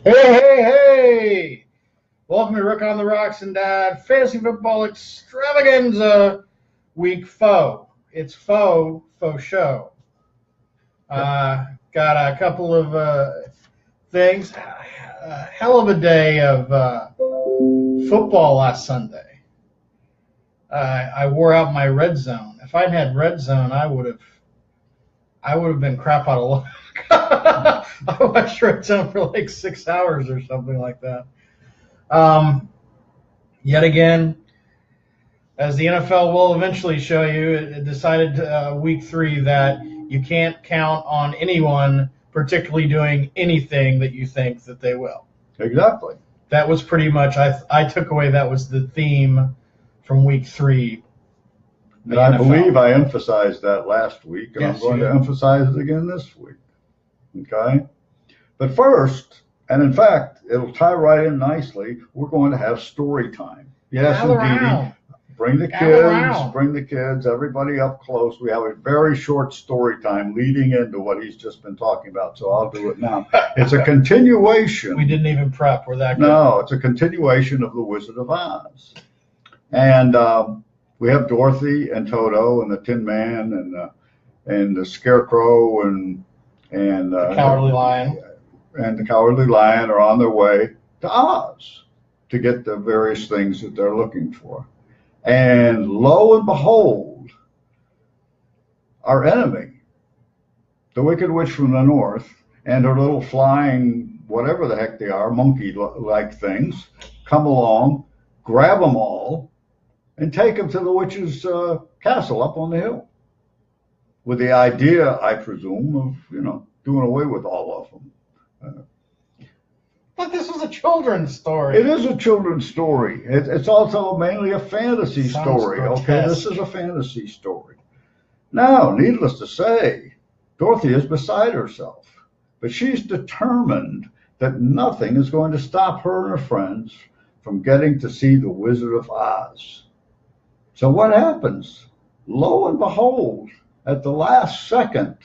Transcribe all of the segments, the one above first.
Hey! Welcome to Rick on the Rocks and Dad Fantasy Football Extravaganza Week Faux. It's faux show. Got a couple of things. A hell of a day of football last Sunday. I wore out my red zone. If I'd had red zone, I would have been crap out of luck. I watched red zone for like 6 hours or something like that. Yet again, as the NFL will eventually show you, it decided week 3 that you can't count on anyone particularly doing anything that you think that they will. Exactly. That was pretty much, I took away that was the theme from week 3. And I believe I emphasized that last week, and Yes, I'm going to emphasize it again this week. Okay? But first, and in fact, it'll tie right in nicely, we're going to have story time. Yes, indeed. Bring the kids, everybody up close. We have a very short story time leading into what he's just been talking about, so I'll do it now. It's a continuation. We didn't even prep. We're that good. No, it's a continuation of The Wizard of Oz. And we have Dorothy and Toto and the Tin Man and the Scarecrow and the Cowardly Lion. And the Cowardly Lion are on their way to Oz to get the various things that they're looking for. And lo and behold, our enemy, the Wicked Witch from the North, and her little flying, whatever the heck they are, monkey-like things, come along, grab them all, and take them to the witch's castle up on the hill. With the idea, I presume, of, doing away with all of them. But this was a children's story. It is a children's story. It's also mainly a fantasy story. Okay, this is a fantasy story. Now, needless to say, Dorothy is beside herself, but she's determined that nothing is going to stop her and her friends from getting to see the Wizard of Oz. So what happens? Lo and behold, at the last second,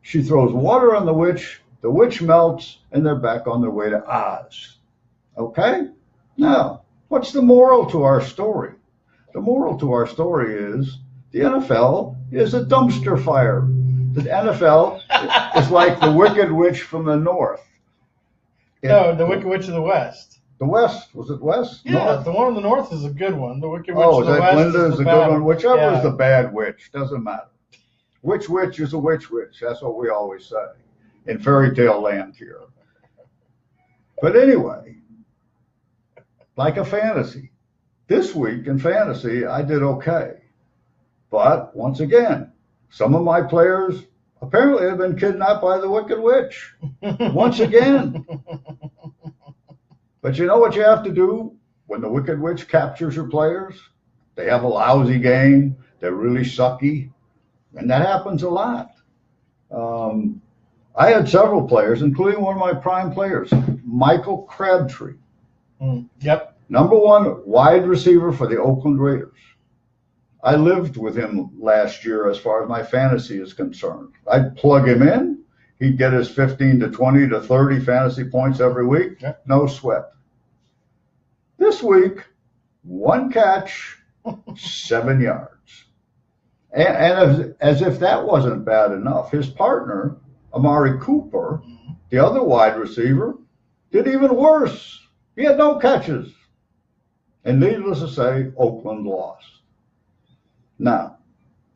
she throws water on the witch melts, and they're back on their way to Oz. Okay? Now, what's the moral to our story? The moral to our story is the NFL is a dumpster fire. The NFL is like the Wicked Witch from the North. No, the Wicked Witch of the West. The West? Was it West? Yeah, North? The one in the North is a good one. The Wicked Witch of the West Glinda is a good one. Whichever is the bad witch, doesn't matter. Which witch is a witch? That's what we always say in fairy tale land here. But anyway, like a fantasy. This week in fantasy, I did okay. But once again, some of my players apparently have been kidnapped by the Wicked Witch. Once again. But you know what you have to do when the Wicked Witch captures your players? They have a lousy game. They're really sucky. And that happens a lot. I had several players, including one of my prime players, Michael Crabtree. Yep. Number 1 wide receiver for the Oakland Raiders. I lived with him last year as far as my fantasy is concerned. I'd plug him in. He'd get his 15 to 20 to 30 fantasy points every week. Yep. No sweat. This week, 1 catch, 7 yards. And as if that wasn't bad enough, his partner, Amari Cooper, the other wide receiver, did even worse. He had no catches. And needless to say, Oakland lost. Now,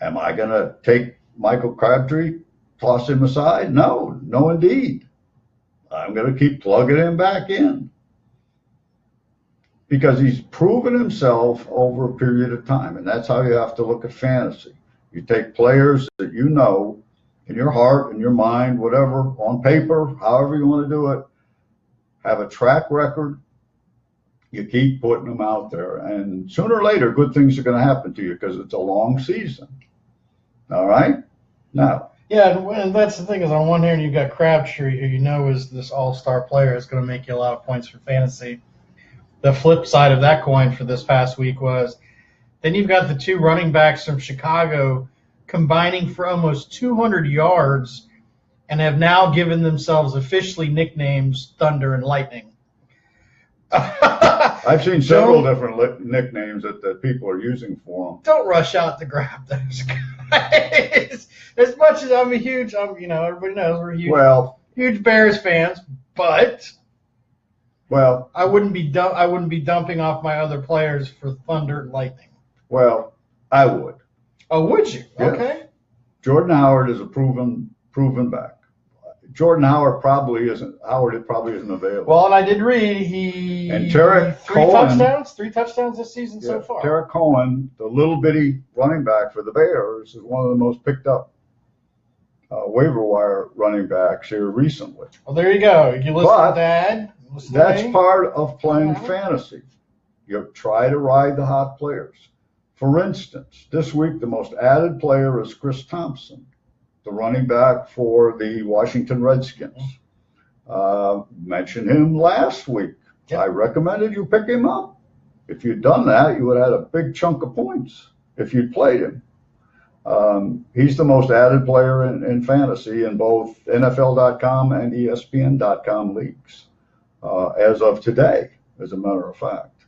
am I going to take Michael Crabtree, toss him aside? No, indeed. I'm going to keep plugging him back in. Because he's proven himself over a period of time. And that's how you have to look at fantasy. You take players that you know in your heart, in your mind, whatever, on paper, however you want to do it, have a track record. You keep putting them out there. And sooner or later, good things are going to happen to you because it's a long season. All right? Now. Yeah, and that's the thing is on one hand, you've got Crabtree, who you know is this all-star player, is going to make you a lot of points for fantasy. The flip side of that coin for this past week was then you've got the 2 running backs from Chicago combining for almost 200 yards and have now given themselves officially nicknames Thunder and Lightning. I've seen several different nicknames that people are using for them. Don't rush out to grab those guys. As much as I'm a huge, everybody knows we're huge Bears fans, but I wouldn't be dumping off my other players for Thunder and Lightning. Well, I would. Oh, would you? Yes. Okay. Jordan Howard is a proven back. Jordan Howard probably isn't available. Well, and I did read he and Tarek three Cohen, touchdowns this season so far. Tarek Cohen, the little bitty running back for the Bears, is one of the most picked up waiver wire running backs here recently. Well, there you go. You listen to Dad. That's part of playing fantasy. You try to ride the hot players. For instance, this week the most added player is Chris Thompson, the running back for the Washington Redskins. Mentioned him last week. Yep. I recommended you pick him up. If you'd done that, you would have had a big chunk of points if you'd played him. He's the most added player in fantasy in both NFL.com and ESPN.com leagues as of today, as a matter of fact.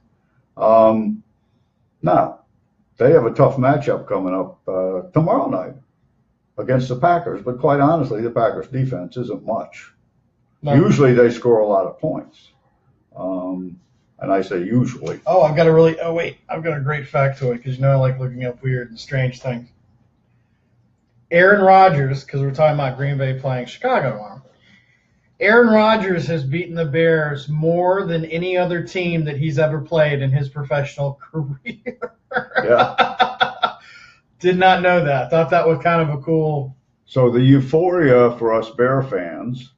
Now, they have a tough matchup coming up tomorrow night against the Packers, but quite honestly, the Packers defense isn't much. No. Usually they score a lot of points. And I say usually. Oh, I've got a great factoid because I like looking up weird and strange things. Aaron Rodgers, because we're talking about Green Bay playing Chicago tomorrow. Aaron Rodgers has beaten the Bears more than any other team that he's ever played in his professional career. Yeah. Did not know that. Thought that was kind of a cool. So the euphoria for us Bear fans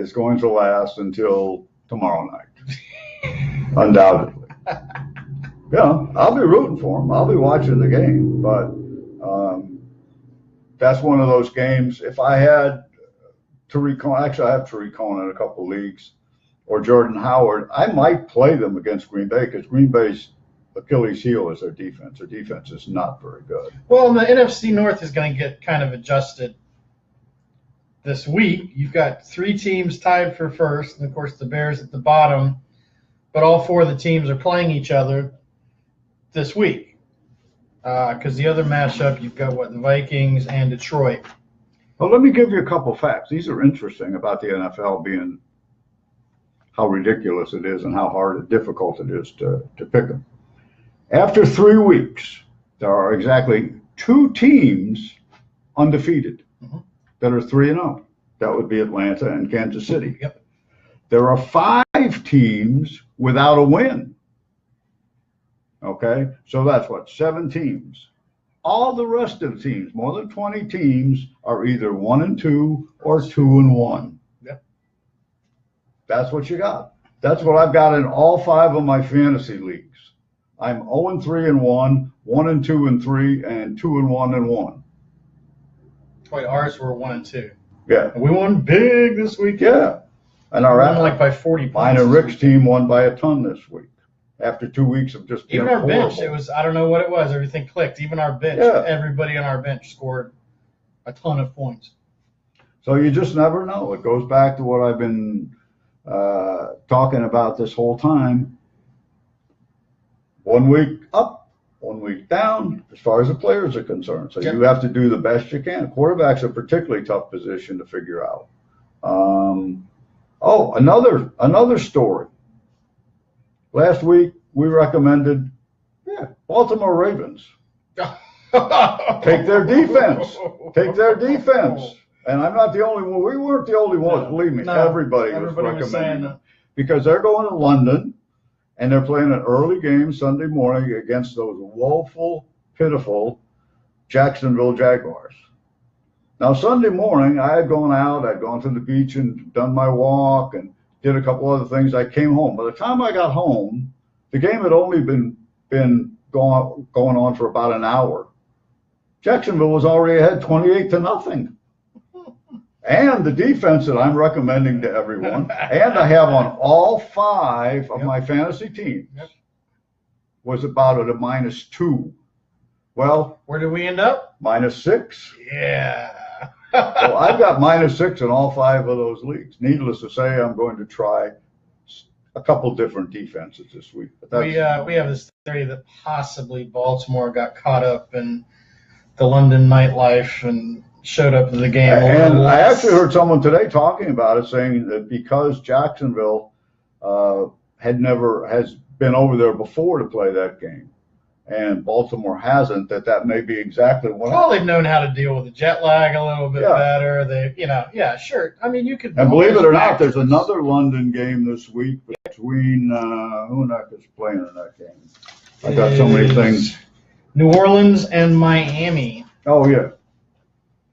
is going to last until tomorrow night, undoubtedly. Yeah, I'll be rooting for him. I'll be watching the game, but that's one of those games. If I had Tariq Cohen, actually I have Tariq Cohen in a couple of leagues, or Jordan Howard, I might play them against Green Bay because Green Bay's Achilles heel is their defense. Their defense is not very good. Well, and the NFC North is going to get kind of adjusted this week. You've got 3 teams tied for first, and of course the Bears at the bottom, but all 4 of the teams are playing each other this week. Because the other matchup, you've got the Vikings and Detroit. Well, let me give you a couple facts. These are interesting about the NFL being how ridiculous it is and how hard and difficult it is to pick them. After 3 weeks, there are exactly 2 teams undefeated that are 3-0. That would be Atlanta and Kansas City. Yep. There are 5 teams without a win. Okay, so that's 7 teams. All the rest of the teams, more than 20 teams, are either 1-2 or 2-1. Yep. That's what you got. That's what I've got in all 5 of my fantasy leagues. I'm 0-3-1, 1-2-3, and 2-1-1. Wait, ours were 1-2. Yeah. And we won big this week. Yeah. And we won by 40 points. Mine and Rick's team won by a ton this week. After 2 weeks of just being even our horrible. bench, it was, I don't know what it was. Everything clicked. Even our bench, everybody on our bench scored a ton of points. So you just never know. It goes back to what I've been talking about this whole time. 1 week up, 1 week down, as far as the players are concerned. So you have to do the best you can. Quarterback's a particularly tough position to figure out. Another story. Last week, we recommended, Baltimore Ravens. Take their defense. Take their defense. And I'm not the only one. We weren't the only ones. Believe me, everybody was recommending them. Because they're going to London, and they're playing an early game Sunday morning against those woeful, pitiful Jacksonville Jaguars. Now, Sunday morning, I had gone out. I'd gone to the beach and done my walk and did a couple other things. I came home. By the time I got home, the game had only been going on for about an hour. Jacksonville was already ahead 28-0. And the defense that I'm recommending to everyone, and I have on all 5 of my fantasy teams, was about at a -2. Well, where did we end up? -6. Yeah. So I've got -6 in all 5 of those leagues. Needless to say, I'm going to try a couple different defenses this week. But we have this theory that possibly Baltimore got caught up in the London nightlife and showed up to the game. And I actually heard someone today talking about it, saying that because Jacksonville has been over there before to play that game, and Baltimore hasn't, that may be exactly what. Well, they've known how to deal with the jet lag a little bit better. They, sure. I mean, you could. And believe it or not, there's another London game this week between who is playing in that game. I got so many things. New Orleans and Miami. Oh yeah,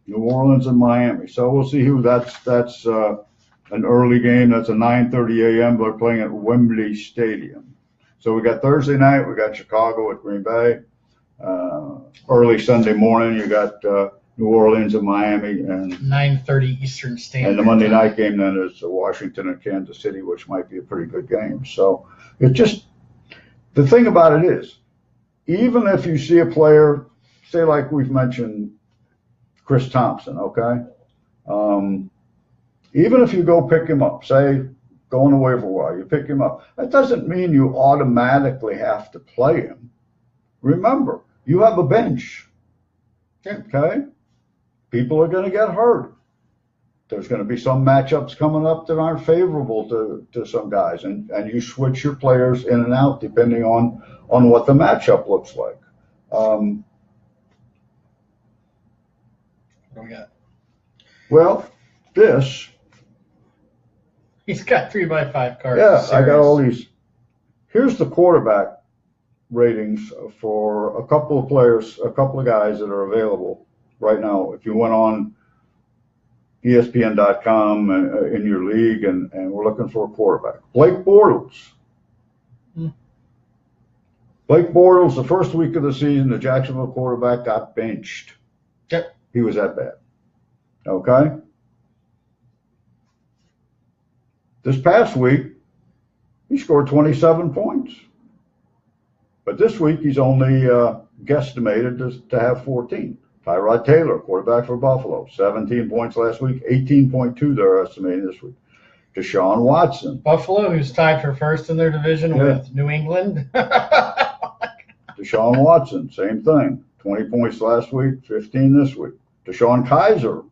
New Orleans and Miami. So we'll see who that's an early game. That's a 9:30 a.m. They're playing at Wembley Stadium. So we got Thursday night, we got Chicago at Green Bay. Early Sunday morning, you got New Orleans and Miami, and 9:30 Eastern Standard. And the Monday night game then is Washington and Kansas City, which might be a pretty good game. So it just, the thing about it is, even if you see a player, say like we've mentioned, Chris Thompson, okay? Even if you go pick him up, say, go on the waiver wire, you pick him up. That doesn't mean you automatically have to play him. Remember, you have a bench, okay? People are going to get hurt. There's going to be some matchups coming up that aren't favorable to some guys, and you switch your players in and out depending on what the matchup looks like. What do we got? Well, this. He's got 3x5 cards. Yeah, I got all these. Here's the quarterback ratings for a couple of players, a couple of guys that are available right now. If you went on ESPN.com in your league and we're looking for a quarterback. Blake Bortles. Blake Bortles, the first week of the season, the Jacksonville quarterback got benched. Yep. He was that bad. Okay? This past week, he scored 27 points. But this week, he's only guesstimated to have 14. Tyrod Taylor, quarterback for Buffalo, 17 points last week, 18.2 they're estimating this week. Deshaun Watson. Buffalo, who's tied for first in their division with New England. Deshaun Watson, same thing. 20 points last week, 15 this week. Deshaun Kaiser,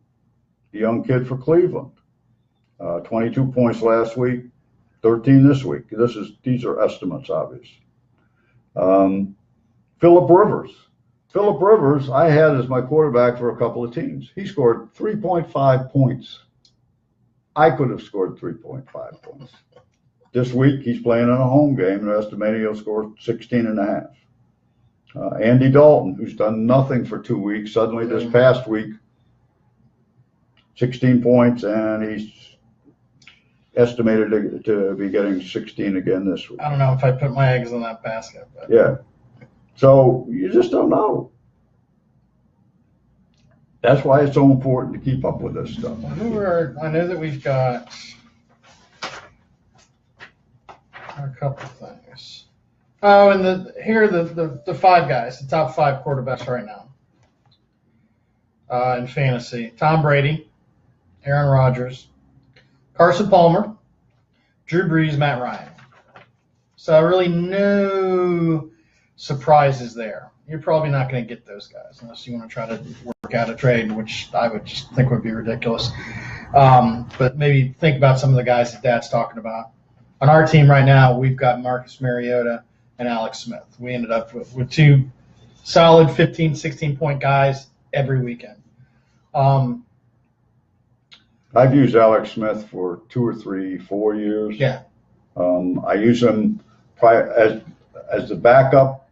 the young kid for Cleveland. 22 points last week, 13 this week. These are estimates, obviously. Phillip Rivers. Phillip Rivers, I had as my quarterback for a couple of teams. He scored 3.5 points. I could have scored 3.5 points. This week, he's playing in a home game. They're estimating he'll score 16.5. Andy Dalton, who's done nothing for 2 weeks, suddenly this past week, 16 points, and he's estimated to be getting 16 again this week. I don't know if I put my eggs in that basket. But. Yeah. So you just don't know. That's why it's so important to keep up with this stuff. I know that we've got a couple things. Oh, and here are the 5 guys, the top 5 quarterbacks right now in fantasy. Tom Brady, Aaron Rodgers, Carson Palmer, Drew Brees, Matt Ryan. So really no surprises there. You're probably not going to get those guys unless you want to try to work out a trade, which I would just think would be ridiculous. But maybe think about some of the guys that Dad's talking about. On our team right now, we've got Marcus Mariota and Alex Smith. We ended up with 2 solid 15, 16-point guys every weekend. I've used Alex Smith for 2 or 3, 4 years. Yeah. I use him as the backup,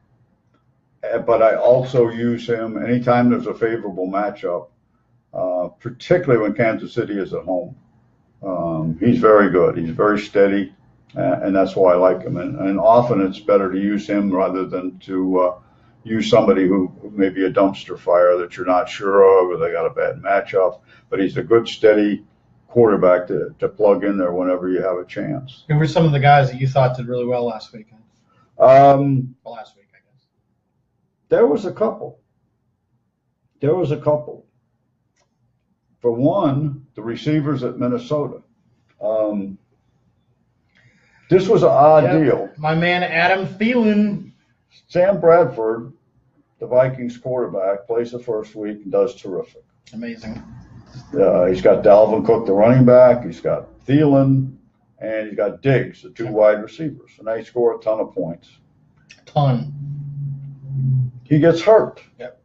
but I also use him anytime there's a favorable matchup, particularly when Kansas City is at home. He's very good. He's very steady, and that's why I like him. And often it's better to use him rather than to use somebody who may be a dumpster fire that you're not sure of, or they got a bad matchup. But he's a good, steady quarterback to plug in there whenever you have a chance. Who were some of the guys that you thought did really well last weekend? Last week, I guess. There was a couple. for one, the receivers at Minnesota. This was an odd deal. My man Adam Thielen. Sam Bradford, the Vikings quarterback, plays the first week and does terrific. Amazing. He's got Dalvin Cook, the running back. He's got Thielen, and he's got Diggs, the two wide receivers. And they score a ton of points. He gets hurt. Yep.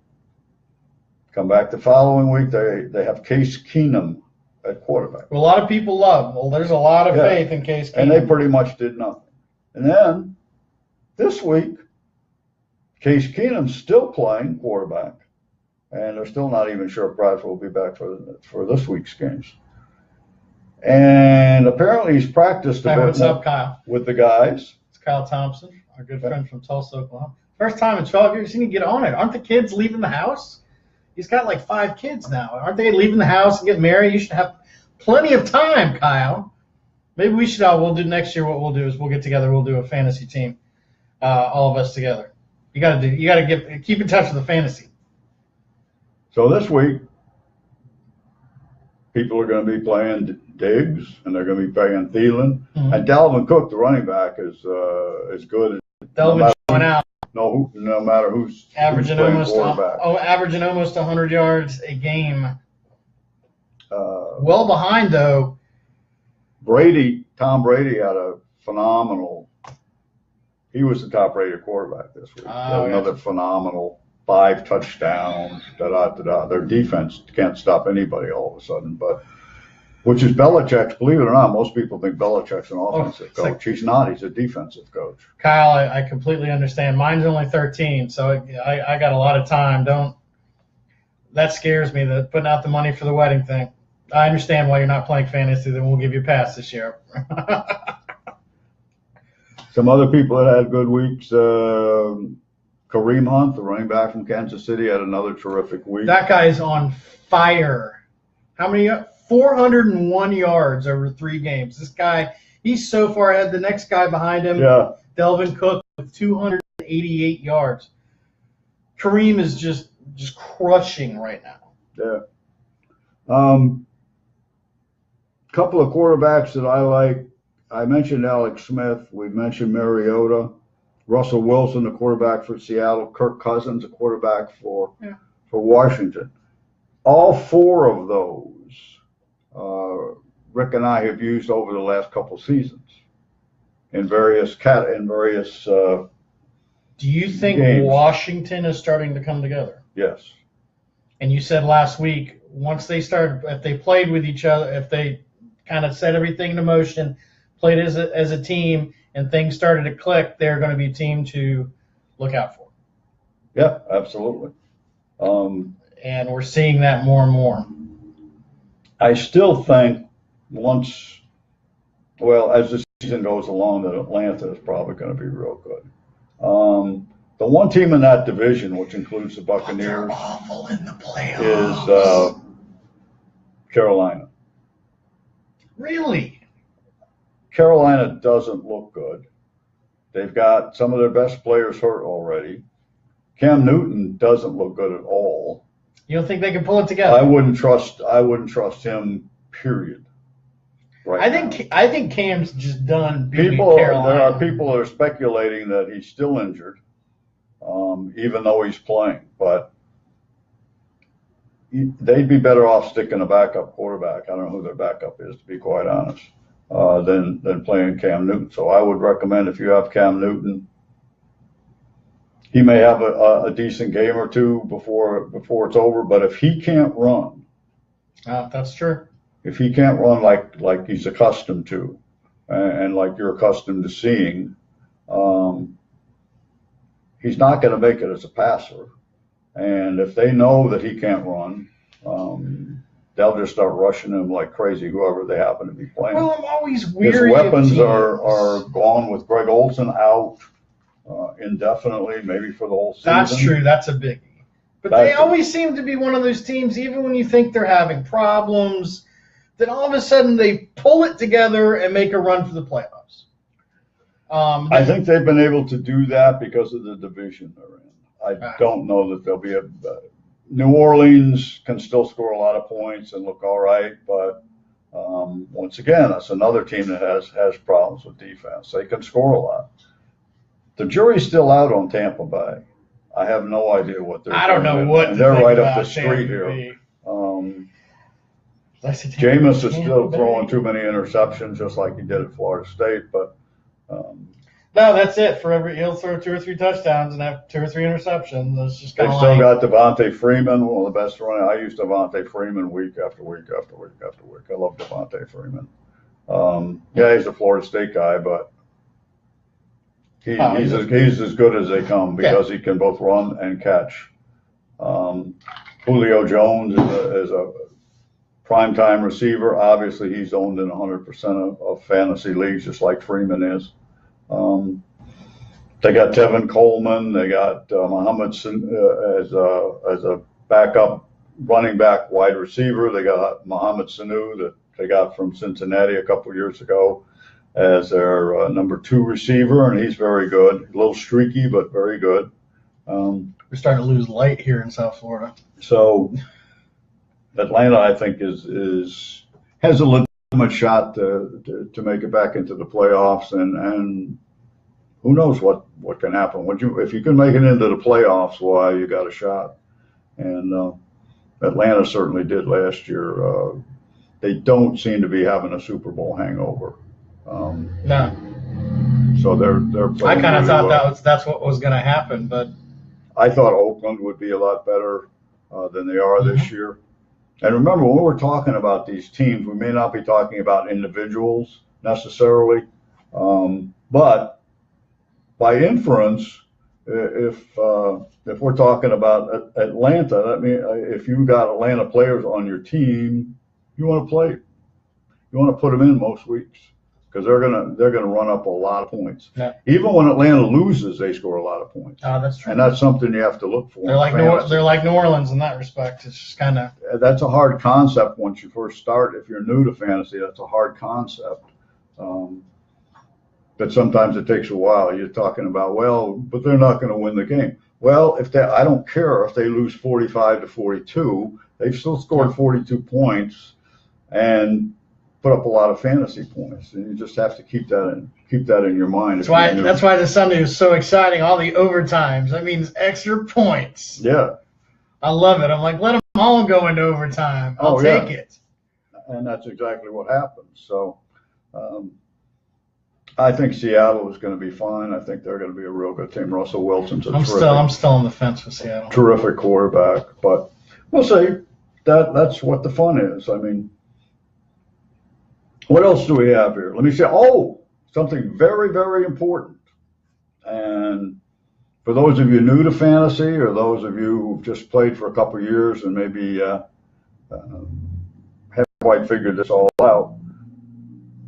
Come back the following week, they have Case Keenum at quarterback. Well, a lot of people love. Well, there's a lot of faith in Case Keenum. And they pretty much did nothing. And then this week, Case Keenum's still playing quarterback. And they're still not even sure if Bradford will be back for this week's games. And apparently he's practiced a bit what's up, Kyle? With the guys. It's Kyle Thompson, our good friend from Tulsa, Oklahoma. First time in 12 years, seen you get on it. Aren't the kids leaving the house? He's got like 5 kids now. Aren't they leaving the house and getting married? You should have plenty of time, Kyle. Maybe we should we'll do next year. What we'll do is we'll get together. We'll do a fantasy team, all of us together. You got to keep in touch with the fantasy. So this week, people are going to be playing Diggs, and they're going to be playing Thielen. Mm-hmm. And Dalvin Cook, the running back, is good. Dalvin's showing out. No matter who's averaging almost 100 yards a game. Well behind though. Tom Brady had a phenomenal. He was the top-rated quarterback this week. Another phenomenal 5 touchdowns. Their defense can't stop anybody all of a sudden, but. Which is Belichick's, believe it or not, most people think Belichick's an offensive coach. He's not. He's a defensive coach. Kyle, I completely understand. Mine's only 13, so I got a lot of time. That scares me, putting out the money for the wedding thing. I understand why you're not playing fantasy, then we'll give you a pass this year. Some other people that had good weeks, Kareem Hunt, the running back from Kansas City, had another terrific week. That guy's on fire. How many? 401 yards over 3 games. This guy, he's so far ahead. The next guy behind him, Dalvin Cook, with 288 yards. Kareem is just crushing right now. Yeah. Couple of quarterbacks that I like. I mentioned Alex Smith. We mentioned Mariota. Russell Wilson, the quarterback for Seattle. Kirk Cousins, a quarterback for Washington. All 4 of those. Rick and I have used over the last couple seasons in various. Do you think games. Washington is starting to come together? Yes. And you said last week, once they started, if they played with each other, if they kind of set everything into motion, played as a team, and things started to click, they're going to be a team to look out for. Yeah, absolutely. And we're seeing that more and more. I still think as the season goes along, that Atlanta is probably going to be real good. The one team in that division, which includes the Buccaneers, they're awful in the playoffs. Is Carolina. Really? Carolina doesn't look good. They've got some of their best players hurt already. Cam Newton doesn't look good at all. You don't think they can pull it together? I wouldn't trust him. Period. Right. I think Cam's just done beating Carolina. There are people that are speculating that he's still injured, even though he's playing. But they'd be better off sticking a backup quarterback. I don't know who their backup is, to be quite honest, than playing Cam Newton. So I would recommend, if you have Cam Newton, he may have a decent game or two before it's over. But if he can't run, that's true. If he can't run like he's accustomed to, and like you're accustomed to seeing, he's not going to make it as a passer. And if they know that he can't run, they'll just start rushing him like crazy, whoever they happen to be playing. Well, I'm always weary. His weapons are gone, with Greg Olsen out indefinitely, maybe for the whole season. That's true. That's a biggie. But they always seem to be one of those teams, even when you think they're having problems, then all of a sudden they pull it together and make a run for the playoffs. I think they've been able to do that because of the division they're in. I don't know that they'll be New Orleans can still score a lot of points and look all right, but once again, that's another team that has problems with defense. They can score a lot. The jury's still out on Tampa Bay. I have no idea what they're doing. I don't know what they're right up the about street Tampa here. Jameis is still throwing too many interceptions, just like he did at Florida State. But no, that's it. He'll throw 2 or 3 touchdowns and have 2 or 3 interceptions. It's just they've still got Devontae Freeman, one of the best running. I use Devontae Freeman week after week after week after week. I love Devontae Freeman. Yeah, he's a Florida State guy, but he's as good as they come because he can both run and catch. Julio Jones is a primetime receiver. Obviously, he's owned in 100% of fantasy leagues, just like Freeman is. They got Tevin Coleman. They got Muhammad as a backup running back wide receiver. They got Muhammad Sanu that they got from Cincinnati a couple years ago as their number 2 receiver, and he's very good. A little streaky, but very good. We're starting to lose light here in South Florida. So Atlanta, I think, has a legitimate shot to make it back into the playoffs, and who knows what can happen. If you can make it into the playoffs, why, you got a shot. And Atlanta certainly did last year. They don't seem to be having a Super Bowl hangover. No. So they're playing. I kind of really thought that's what was going to happen, but I thought Oakland would be a lot better than they are this year. And remember, when we're talking about these teams, we may not be talking about individuals necessarily, but by inference, if we're talking about Atlanta, that means if you got Atlanta players on your team, you want to play. You want to put them in most weeks because they're gonna run up a lot of points. Yeah. Even when Atlanta loses, they score a lot of points. Oh, that's true. And that's something you have to look for. They're like New Orleans in that respect. It's just kind of. That's a hard concept once you first start. If you're new to fantasy, that's a hard concept. But sometimes it takes a while. You're talking about, but they're not going to win the game. Well, I don't care if they lose 45-42, they've still scored 42 points and put up a lot of fantasy points. And you just have to keep that in your mind. That's why this Sunday is so exciting. All the overtimes. That means extra points. Yeah. I love it. I'm like, let them all go into overtime. I'll take it. And that's exactly what happened. So, I think Seattle is going to be fine. I think they're going to be a real good team. Russell Wilson's I'm still on the fence with Seattle. Terrific quarterback, but we'll see. That's what the fun is. I mean, what else do we have here? Let me see. Something very, very important. And for those of you new to fantasy, or those of you who've just played for a couple of years and maybe haven't quite figured this all out,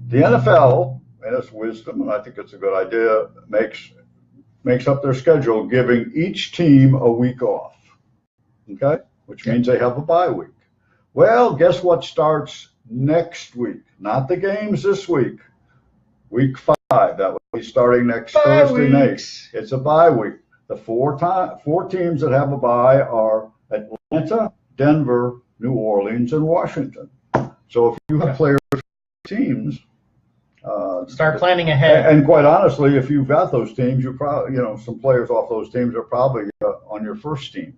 the NFL, and its wisdom, and I think it's a good idea, makes up their schedule, giving each team a week off, okay? Which means they have a bye week. Well, guess what starts next week? Not the games this week. Week 5, that will be starting next Thursday night. It's a bye week. The four teams that have a bye are Atlanta, Denver, New Orleans, and Washington. So if you have players for teams, start planning ahead. And quite honestly, if you've got those teams, you probably, some players off those teams are probably on your first team.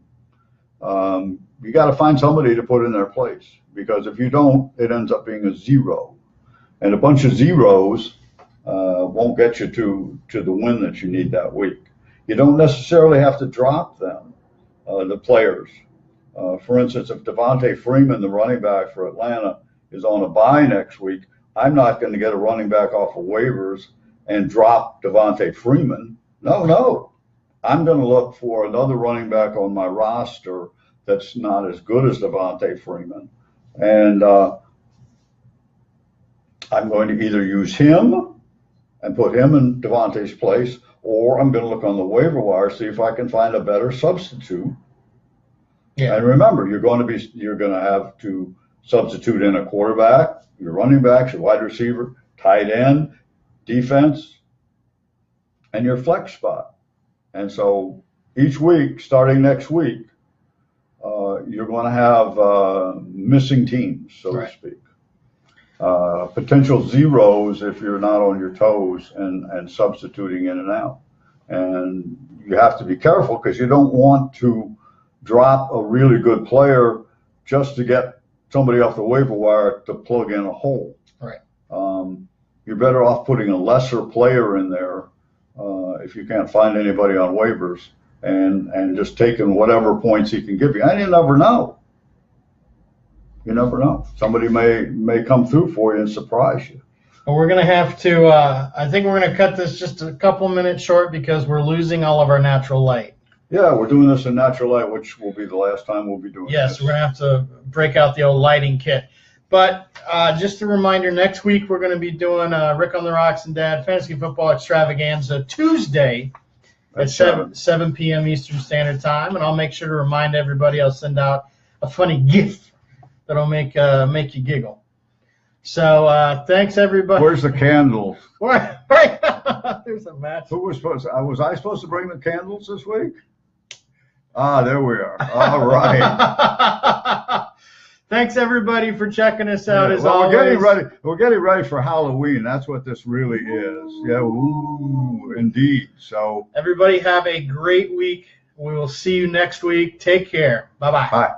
You got to find somebody to put in their place, because if you don't, it ends up being a zero, and a bunch of zeros won't get you to the win that you need that week. You don't necessarily have to drop them, the players. For instance, if Devontae Freeman, the running back for Atlanta, is on a bye next week, I'm not going to get a running back off of waivers and drop Devontae Freeman. No. I'm going to look for another running back on my roster that's not as good as Devontae Freeman. And I'm going to either use him and put him in Devontae's place, or I'm going to look on the waiver wire, see if I can find a better substitute. Yeah. And remember, you're going to have to substitute in a quarterback, your running backs, your wide receiver, tight end, defense, and your flex spot. And so each week, starting next week, you're going to have missing teams, so to speak. Potential zeros if you're not on your toes and substituting in and out. And you have to be careful because you don't want to drop a really good player just to get somebody off the waiver wire to plug in a hole. Right. You're better off putting a lesser player in there if you can't find anybody on waivers and just taking whatever points he can give you. And you never know. You never know. Somebody may come through for you and surprise you. Well, we're going to have to, I think we're going to cut this just a couple minutes short because we're losing all of our natural light. Yeah, we're doing this in natural light, which will be the last time we'll be doing this. Yes, we're going to have to break out the old lighting kit. But just a reminder, next week we're going to be doing Rick on the Rocks and Dad Fantasy Football Extravaganza Tuesday at 7 p.m. Eastern Standard Time. And I'll make sure to remind everybody. I'll send out a funny GIF that'll make you giggle. So thanks, everybody. Where's the candles? Right. There's a match. Who was I supposed to bring the candles this week? Ah, there we are. All right. Thanks, everybody, for checking us out, as well, always. We're getting ready for Halloween. That's what this really is. Yeah, ooh, indeed. So everybody have a great week. We will see you next week. Take care. Bye-bye. Bye.